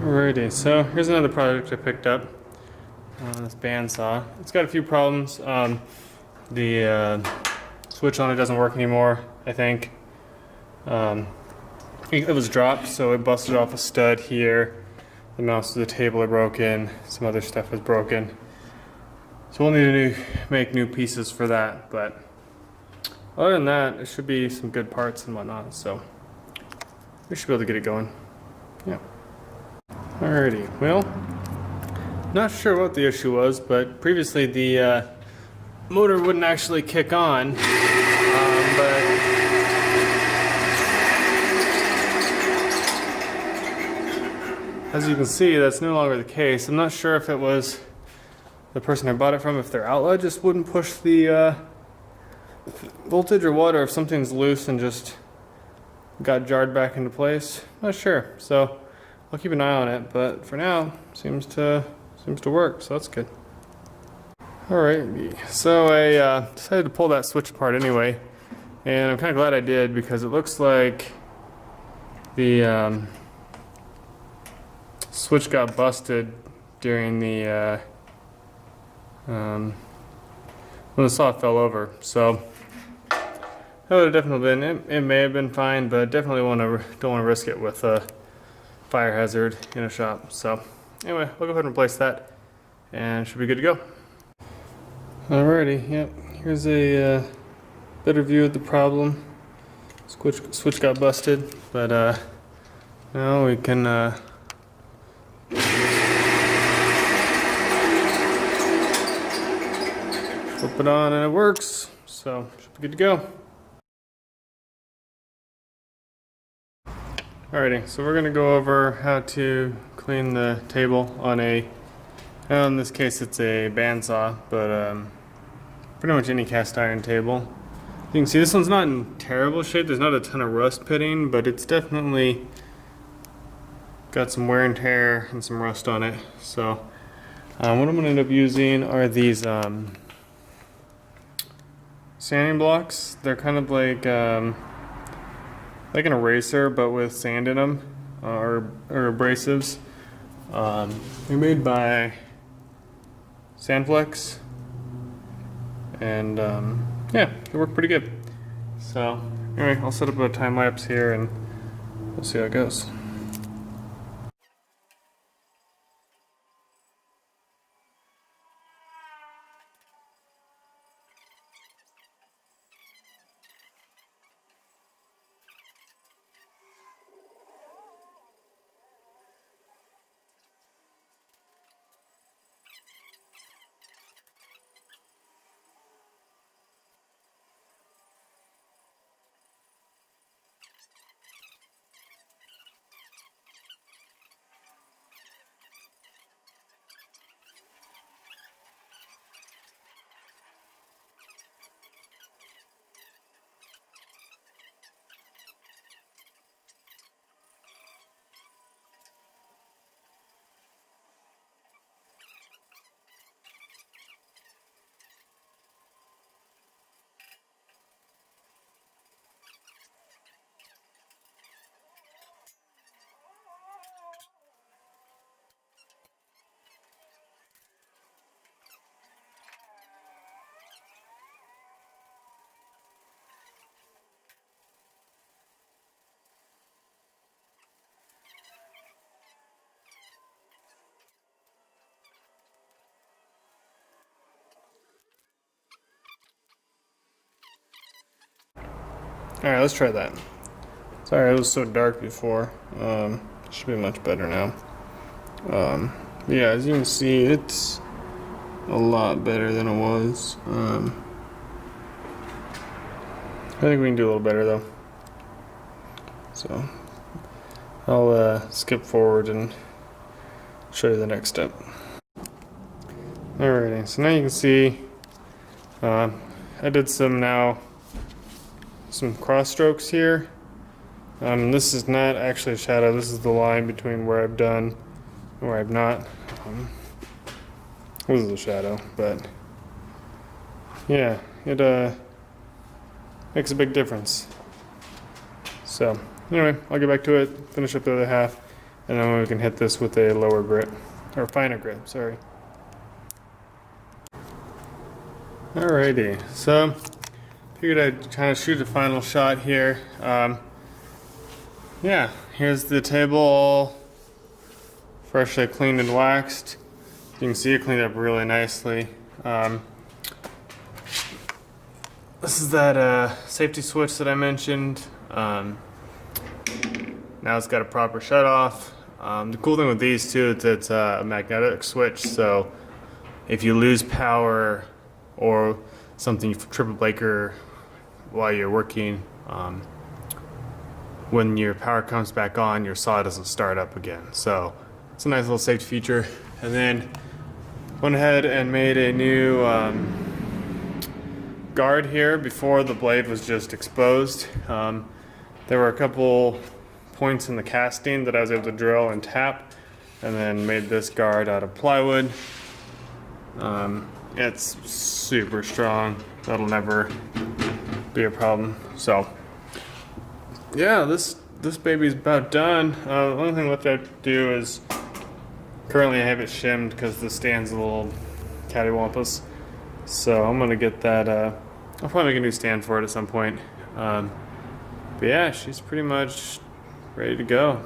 Alrighty, so here's another product I picked up. This bandsaw. It's got a few problems. The switch on it doesn't work anymore, I think. It was dropped, so it busted off a stud here. The mouse of the table are broken. Some other stuff is broken. So we'll need to make new pieces for that, but other than that, it should be some good parts and whatnot, so we should be able to get it going. Yeah. Alrighty, well, not sure what the issue was, but previously the motor wouldn't actually kick on, but as you can see, that's no longer the case. I'm not sure if it was the person I bought it from, if their outlet just wouldn't push the voltage or what, or if something's loose and just got jarred back into place. Not sure, so I'll keep an eye on it, but for now, seems to work, so that's good. Alright, so I decided to pull that switch apart anyway, and I'm kind of glad I did because it looks like the switch got busted during the when the saw fell over. So that would have definitely been it may have been fine, but definitely don't want to risk it with a fire hazard in a shop. So anyway, we'll go ahead and replace that and should be good to go. Alrighty, yep, here's a better view of the problem. Switch got busted, but now we can flip it on and it works, so should be good to go. Alrighty, so we're going to go over how to clean the table on in this case it's a bandsaw, but pretty much any cast iron table. You can see this one's not in terrible shape, there's not a ton of rust pitting, but it's definitely got some wear and tear and some rust on it. So what I'm going to end up using are these sanding blocks. They're kind of like an eraser, but with sand in them, or abrasives. They're made by Sandflex, and yeah, they work pretty good. So anyway, I'll set up a time lapse here, and we'll see how it goes. Alright, let's try that. Sorry, it was so dark before. Should be much better now. Yeah, as you can see, it's a lot better than it was. I think we can do a little better though. So I'll skip forward and show you the next step. Alrighty, so now you can see I did some cross strokes here. This is not actually a shadow, this is the line between where I've done and where I've not. This is a shadow, but yeah, it makes a big difference. So anyway, I'll get back to it, finish up the other half, and then we can hit this with a lower grip, or finer grip, sorry. Alrighty, so figured I'd kind of shoot a final shot here. Yeah, here's the table all freshly cleaned and waxed. You can see it cleaned up really nicely. This is that safety switch that I mentioned. Now it's got a proper shut off. The cool thing with these too is it's a magnetic switch, so if you lose power or something, you trip a breaker while you're working, when your power comes back on, your saw doesn't start up again. So it's a nice little safety feature. And then went ahead and made a new guard here before the blade was just exposed. There were a couple points in the casting that I was able to drill and tap, and then made this guard out of plywood. It's super strong. That'll never be a problem. So yeah, this baby's about done. The only thing left to do is currently I have it shimmed because the stand's a little cattywampus. So I'm gonna get that. I'll probably make a new stand for it at some point. But yeah, she's pretty much ready to go.